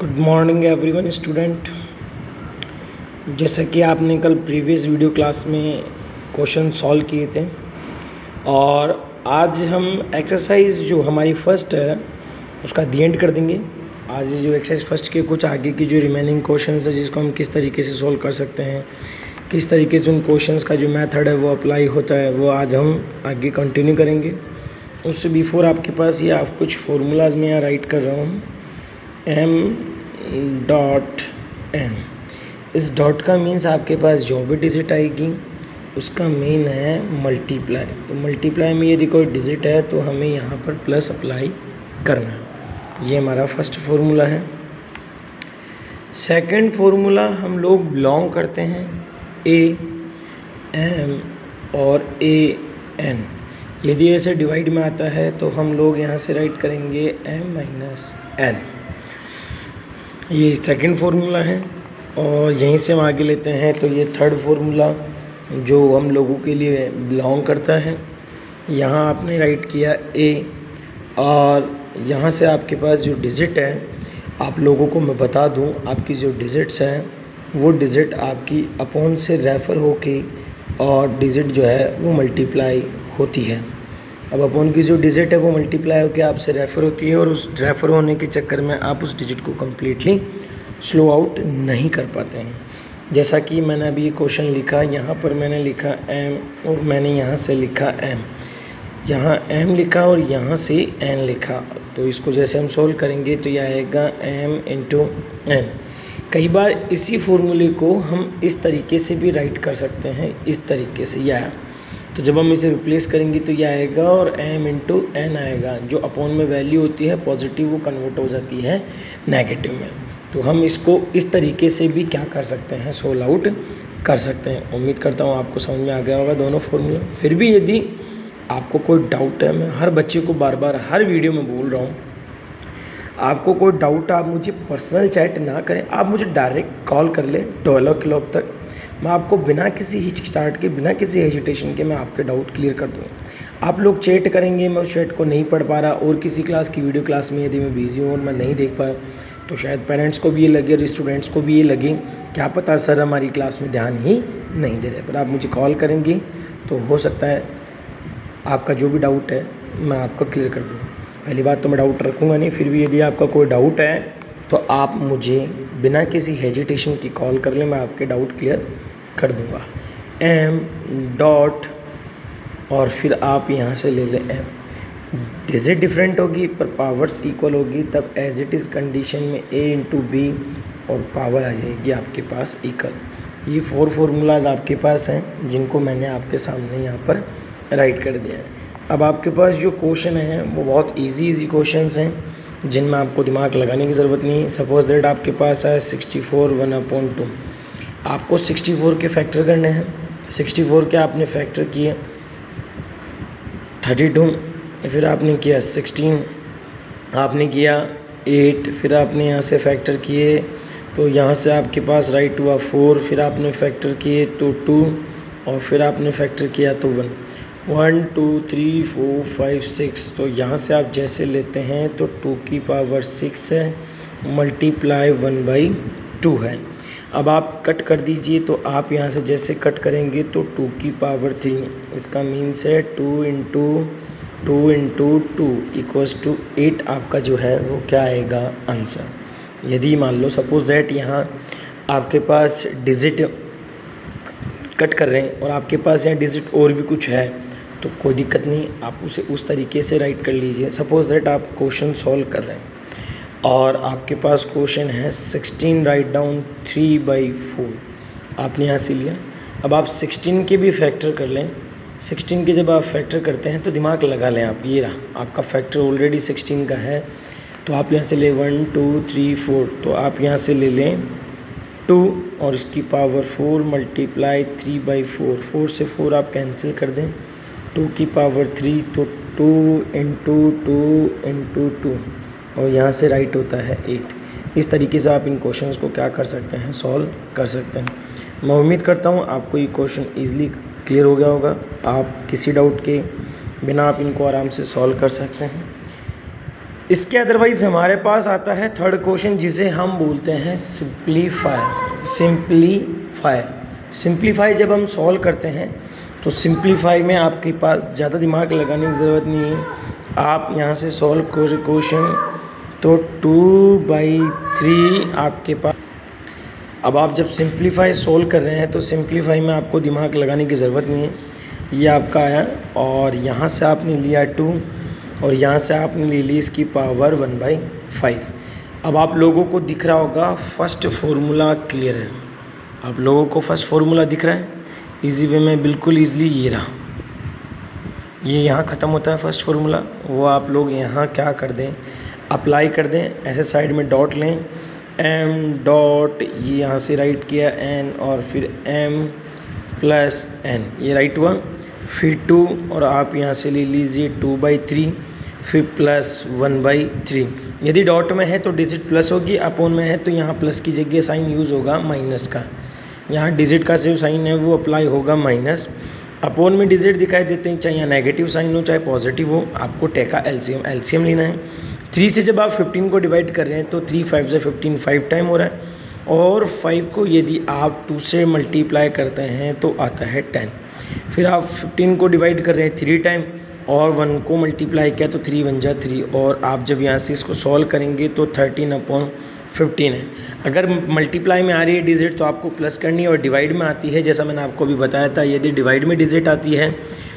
Good morning everyone student. जैसा कि आपने कल प्रीवियस वीडियो क्लास में क्वेश्चन सॉल्व किए थे और आज हम एक्सरसाइज जो हमारी फर्स्ट है उसका दी एंड कर देंगे। आज जो एक्सरसाइज फर्स्ट के कुछ आगे की जो रिमेनिंग क्वेश्चंस है जिसको हम किस तरीके से सॉल्व कर सकते हैं, किस तरीके से उन क्वेश्चंस का जो मेथड है वो अप्लाई होता है, वो आज हम आगे कंटिन्यू करेंगे। उससे बिफोर आपके पास ये आप कुछ फार्मूलाज में यहाँ राइट कर रहा हूँ। m.n, इस डॉट का मीन्स आपके पास जो भी डिजिट आएगी उसका मीन है मल्टीप्लाई। तो मल्टीप्लाई में यदि कोई डिजिट है तो हमें यहाँ पर प्लस अप्लाई करना है। ये हमारा फर्स्ट फार्मूला है। सेकंड फार्मूला हम लोग बिलोंग करते हैं a m और a n। यदि ऐसे डिवाइड में आता है तो हम लोग यहाँ से राइट करेंगे m माइनस n। ये सेकंड फार्मूला है और यहीं से हम आगे लेते हैं तो ये थर्ड फार्मूला जो हम लोगों के लिए बिलोंग करता है। यहाँ आपने राइट किया a और यहाँ से आपके पास जो डिजिट है, आप लोगों को मैं बता दूँ, आपकी जो डिजिट्स हैं वो डिजिट आपकी अपॉन से रेफ़र होके और डिजिट जो है वो मल्टीप्लाई होती है। अब अपॉन की जो डिजिट है वो मल्टीप्लाई होकर आपसे रेफ़र होती है और उस रेफ़र होने के चक्कर में आप उस डिजिट को कम्प्लीटली स्लो आउट नहीं कर पाते हैं। जैसा कि मैंने अभी ये क्वेश्चन लिखा, यहाँ पर मैंने लिखा m और मैंने यहाँ से लिखा m, यहाँ m लिखा और यहाँ से n लिखा। तो इसको जैसे हम सोल्व करेंगे तो यह आएगा m इंटू n। कई बार इसी फॉर्मूले को हम इस तरीके से भी राइट कर सकते हैं, इस तरीके से यह। तो जब हम इसे रिप्लेस करेंगे तो यह आएगा और m इंटू n आएगा। जो अपॉन में वैल्यू होती है पॉजिटिव वो कन्वर्ट हो जाती है नेगेटिव में। तो हम इसको इस तरीके से भी क्या कर सकते हैं, सोल्व आउट कर सकते हैं। उम्मीद करता हूँ आपको समझ में आ गया होगा दोनों फॉर्मूला। फिर भी यदि आपको कोई डाउट है, मैं हर बच्चे को बार बार हर वीडियो में बोल रहा हूँ, आपको कोई डाउट आप मुझे पर्सनल चैट ना करें, आप मुझे डायरेक्ट कॉल कर लें 12 o'clock तक। मैं आपको बिना किसी हिचकिचाहट के, बिना किसी हेजिटेशन के मैं आपके डाउट क्लियर कर दूँगा। आप लोग चैट करेंगे, मैं उस चैट को नहीं पढ़ पा रहा और किसी क्लास की वीडियो क्लास में यदि मैं बिज़ी हूँ और मैं नहीं देख पा रहा तो शायद पेरेंट्स को भी ये लगे और स्टूडेंट्स को भी ये लगे क्या पता सर हमारी क्लास में ध्यान ही नहीं दे रहे। पर आप मुझे कॉल करेंगे तो हो सकता है आपका जो भी डाउट है मैं आपको क्लियर कर दूँ। पहली बात तो मैं डाउट रखूँगा नहीं, फिर भी यदि आपका कोई डाउट है तो आप मुझे बिना किसी हेजिटेशन की कॉल कर लें, मैं आपके डाउट क्लियर कर दूँगा। m डॉट और फिर आप यहाँ से ले लें m। डिजिट डिफरेंट होगी पर पावर्स इक्वल होगी, तब एज इट इज़ कंडीशन में a इंटू बी और पावर आ जाएगी आपके पास इक्वल। ये 4 फार्मूलाज आपके पास हैं जिनको मैंने आपके सामने यहाँ पर राइट कर दिया है। अब आपके पास जो क्वेश्चन है वो बहुत इजी क्वेश्चंस हैं जिनमें आपको दिमाग लगाने की ज़रूरत नहीं है। सपोज दैट आपके पास है 64 1/2। आपको 64 के फैक्टर करने हैं। 64 के आपने फैक्टर किए 32, फिर आपने किया 16, आपने किया 8, फिर आपने यहाँ से फैक्टर किए तो यहाँ से आपके पास राइट हुआ 4, फिर आपने फैक्टर किए तो 2 और फिर आपने फैक्टर किया तो 1 1 2 3 4 5 6। तो यहाँ से आप जैसे लेते हैं तो 2 की पावर 6 है मल्टीप्लाई 1/2 है। अब आप कट कर दीजिए तो आप यहाँ से जैसे कट करेंगे तो 2 की पावर 3, इसका मीन्स है 2 इंटू 2 इक्वल्स टू 8 आपका जो है वो क्या आएगा आंसर। यदि मान लो सपोज दैट यहाँ आपके पास डिजिट कट कर रहे हैं और आपके पास यहाँ डिजिट और भी कुछ है तो कोई दिक्कत नहीं, आप उसे उस तरीके से राइट कर लीजिए। सपोज दैट आप क्वेश्चन सॉल्व कर रहे हैं और आपके पास क्वेश्चन है 16 राइट डाउन 3/4, आपने यहाँ से लिया। अब आप 16 के भी फैक्टर कर लें। 16 के जब आप फैक्टर करते हैं तो दिमाग लगा लें आप, ये रहा आपका फैक्टर ऑलरेडी 16 का है तो आप यहाँ से ले 1 2 3 4, तो आप यहाँ से ले लें 2 और इसकी पावर 4 मल्टीप्लाई 3/4। 4 से 4 आप कैंसिल कर दें, 2 की पावर 3 तो 2 इंटू 2 और यहाँ से राइट होता है 8। इस तरीके से आप इन क्वेश्चंस को क्या कर सकते हैं, सॉल्व कर सकते हैं। मैं उम्मीद करता हूँ आपको ये क्वेश्चन ईजिली क्लियर हो गया होगा। आप किसी डाउट के बिना आप इनको आराम से सॉल्व कर सकते हैं। इसके अदरवाइज़ हमारे पास आता है थर्ड क्वेश्चन, जिसे हम बोलते हैं सिंप्लीफाई जब हम सॉल्व करते हैं तो सिंप्लीफाई में आपके पास ज़्यादा दिमाग लगाने की ज़रूरत नहीं है। आप यहाँ से सॉल्व करो क्वेश्चन तो 2/3 आपके पास। अब आप जब सिंप्लीफाई सॉल्व कर रहे हैं तो सिंप्लीफाई में आपको दिमाग लगाने की ज़रूरत नहीं है। ये आपका आया और यहाँ से आपने लिया 2 और यहाँ से आपने ले ली इसकी पावर 1/5। अब आप लोगों को दिख रहा होगा फर्स्ट फॉर्मूला क्लियर है। आप लोगों को फर्स्ट फॉर्मूला दिख रहा है इजी वे में, बिल्कुल ईजिली ये रहा, ये यहाँ ख़त्म होता है फर्स्ट फार्मूला। वो आप लोग यहाँ क्या कर दें, अप्लाई कर दें, ऐसे साइड में डॉट लें, m डॉट ये यहाँ से राइट किया n और फिर m प्लस n, ये राइट हुआ, फिर 2 और आप यहाँ से ले लीजिए 2/3 फिर प्लस 1/3। यदि डॉट में है तो डिजिट प्लस होगी, अपोन में है तो यहाँ प्लस की जगह साइन यूज़ होगा माइनस का। यहाँ डिजिट का जो साइन है वो अप्लाई होगा माइनस, अपोन में डिजिट दिखाई देते हैं, चाहे यहाँ नेगेटिव साइन हो चाहे पॉजिटिव हो, आपको टेका एलसीएम लेना है। 3 से जब आप 15 को डिवाइड कर रहे हैं तो 3 5 से 15 5 टाइम हो रहा है, और 5 को यदि आप 2 से मल्टीप्लाई करते हैं तो आता है 10। फिर आप 15 को डिवाइड कर रहे हैं 3 टाइम और 1 को मल्टीप्लाई किया तो 3 1 जा 3, और आप जब यहाँ से इसको सॉल्व करेंगे तो 13/15 है। अगर मल्टीप्लाई में आ रही है डिजिट तो आपको प्लस करनी है, और डिवाइड में आती है जैसा मैंने आपको अभी बताया था, यदि डिवाइड में डिजिट आती है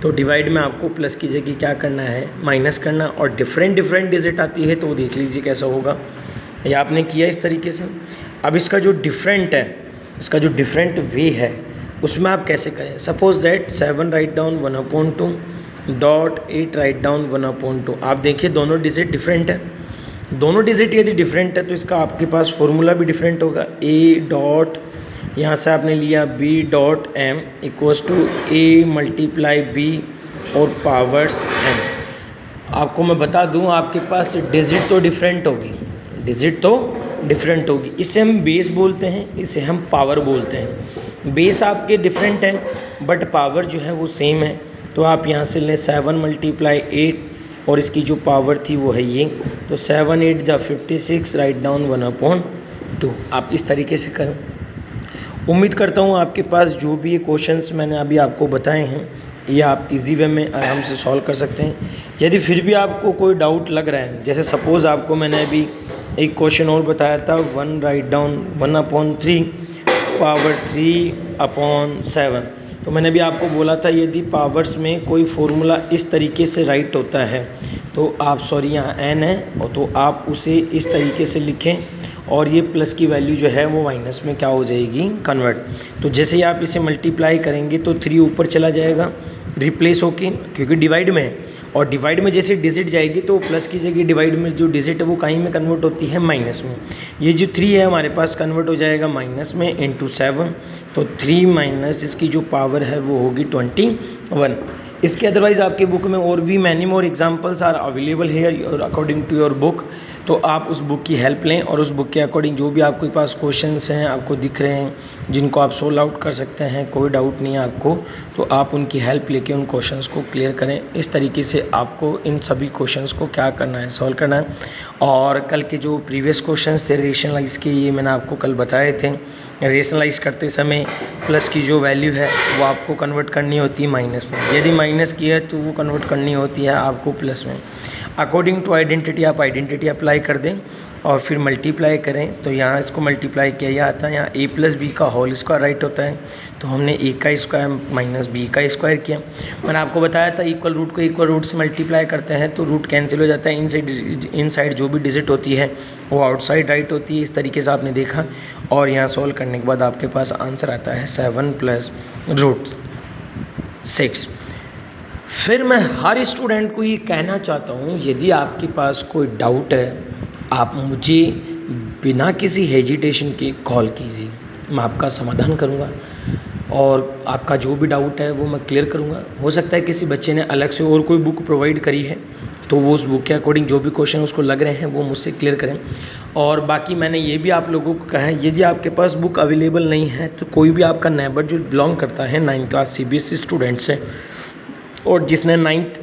तो डिवाइड में आपको प्लस की जगह क्या करना है, माइनस करना, और डिफरेंट डिजिट आती है तो देख लीजिए कैसा होगा। ये आपने किया इस तरीके से। अब इसका जो डिफरेंट है, इसका जो डिफरेंट वे है उसमें आप कैसे करें। Suppose that 7 write down 1/2 dot 8 write down 1/2। आप देखिए दोनों डिजिट डिफरेंट है, दोनों डिजिट यदि डिफरेंट है तो इसका आपके पास फॉर्मूला भी डिफरेंट होगा। a डॉट यहाँ से आपने लिया b dot m equals to a multiply b और पावर्स m। आपको मैं बता दूँ आपके पास डिजिट तो डिफरेंट होगी, डिजिट तो डिफरेंट होगी। इसे हम बेस बोलते हैं, इसे हम पावर बोलते हैं। बेस आपके डिफरेंट हैं बट पावर जो है वो सेम है, तो आप यहाँ से लें 7 × 8 और इसकी जो पावर थी वो है ये, तो 7 8 जा 56 राइट डाउन 1/2। आप इस तरीके से करें। उम्मीद करता हूँ आपके पास जो भी ये क्वेश्चंस मैंने अभी आपको बताए हैं ये आप इजी वे में आराम से सॉल्व कर सकते हैं। यदि फिर भी आपको कोई डाउट लग रहा है, जैसे सपोज़ आपको मैंने अभी एक क्वेश्चन और बताया था 1 राइट डाउन 1/3 पावर 3/7, तो मैंने भी आपको बोला था यदि पावर्स में कोई फॉर्मूला इस तरीके से राइट होता है तो आप सॉरी यहाँ n है और तो आप उसे इस तरीके से लिखें और ये प्लस की वैल्यू जो है वो माइनस में क्या हो जाएगी, कन्वर्ट। तो जैसे ही आप इसे मल्टीप्लाई करेंगे तो 3 ऊपर चला जाएगा रिप्लेस होके, क्योंकि डिवाइड में है, और डिवाइड में जैसे डिजिट जाएगी तो प्लस की जगह डिवाइड में जो डिजिट है वो कहीं में कन्वर्ट होती है माइनस में। ये जो 3 है हमारे पास कन्वर्ट हो जाएगा माइनस में इंटू 7, तो 3 माइनस इसकी जो पावर है वो होगी 21। इसके अदरवाइज़ आपके बुक में और भी many more examples are available here according to your book, तो आप उस बुक की हेल्प लें और उस बुक के अकॉर्डिंग जो भी आपके पास क्वेश्चंस हैं आपको दिख रहे हैं जिनको आप सोल्व आउट कर सकते हैं, कोई डाउट नहीं है आपको, तो आप उनकी हेल्प लेके उन क्वेश्चंस को क्लियर करें। इस तरीके से आपको इन सभी क्वेश्चंस को क्या करना है, सॉल्व करना है। और कल के जो प्रीवियस क्वेश्चंस थे रेशनलाइज के, ये मैंने आपको कल बताए थे। रेशनलाइज करते समय प्लस की जो वैल्यू है वो आपको कन्वर्ट करनी होती है माइनस में, यदि माइनस की है तो वो कन्वर्ट करनी होती है आपको प्लस में। अकॉर्डिंग टू आइडेंटिटी आप आइडेंटिटी अप्लाई कर दें और फिर मल्टीप्लाई करें, तो यहाँ इसको मल्टीप्लाई किया यह आता है, यहाँ a प्लस बी का होल स्क्वायर राइट होता है, तो हमने a का स्क्वायर माइनस b का स्क्वायर किया। मैंने आपको बताया था इक्वल रूट को इक्वल रूट से मल्टीप्लाई करते हैं तो रूट कैंसिल हो जाता है, इनसाइड जो भी डिजिट होती है वो आउटसाइड राइट होती है। इस तरीके से आपने देखा और यहाँ सॉल्व करने के बाद आपके पास आंसर आता है 7 + √6। फिर मैं हर स्टूडेंट को ये कहना चाहता हूँ, यदि आपके पास कोई डाउट है आप मुझे बिना किसी हेजिटेशन के कॉल कीजिए, मैं आपका समाधान करूँगा और आपका जो भी डाउट है वो मैं क्लियर करूँगा। हो सकता है किसी बच्चे ने अलग से और कोई बुक प्रोवाइड करी है तो वो उस बुक के अकॉर्डिंग जो भी क्वेश्चन उसको लग रहे हैं वो मुझसे क्लियर करें। और बाकी मैंने ये भी आप लोगों को कहा है यदि आपके पास बुक अवेलेबल नहीं है तो कोई भी आपका नेबर जो बिलोंग करता है 9th क्लास CBSE स्टूडेंट से और जिसने 9th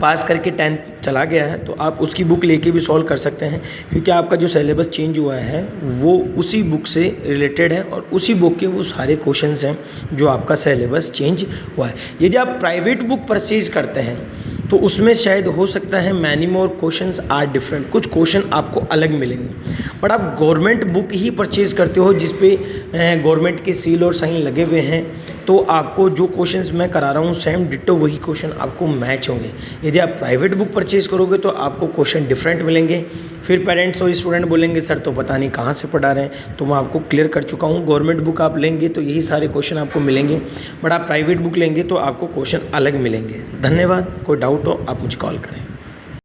पास करके 10th चला गया है तो आप उसकी बुक लेके भी सॉल्व कर सकते हैं, क्योंकि आपका जो सिलेबस चेंज हुआ है वो उसी बुक से रिलेटेड है और उसी बुक के वो सारे क्वेश्चंस हैं जो आपका सिलेबस चेंज हुआ है। यदि आप प्राइवेट बुक परचेज करते हैं तो उसमें शायद हो सकता है many more questions are different, कुछ क्वेश्चन आपको अलग मिलेंगे। बट आप गवर्नमेंट बुक ही परचेज़ करते हो जिस पे गवर्नमेंट के सील और साइन लगे हुए हैं, तो आपको जो क्वेश्चंस मैं करा रहा हूँ सेम डिट्टो वही क्वेश्चन आपको मैच होंगे। यदि आप प्राइवेट बुक परचेज़ करोगे तो आपको क्वेश्चन डिफरेंट मिलेंगे। फिर पेरेंट्स और स्टूडेंट बोलेंगे सर तो पता नहीं कहाँ से पढ़ा रहे हैं, तो मैं आपको क्लियर कर चुका हूँ। गवर्नमेंट बुक आप लेंगे तो यही सारे क्वेश्चन आपको मिलेंगे, बट आप प्राइवेट बुक लेंगे तो आपको क्वेश्चन अलग मिलेंगे। धन्यवाद। कोई डाउट हो आप मुझे कॉल करें।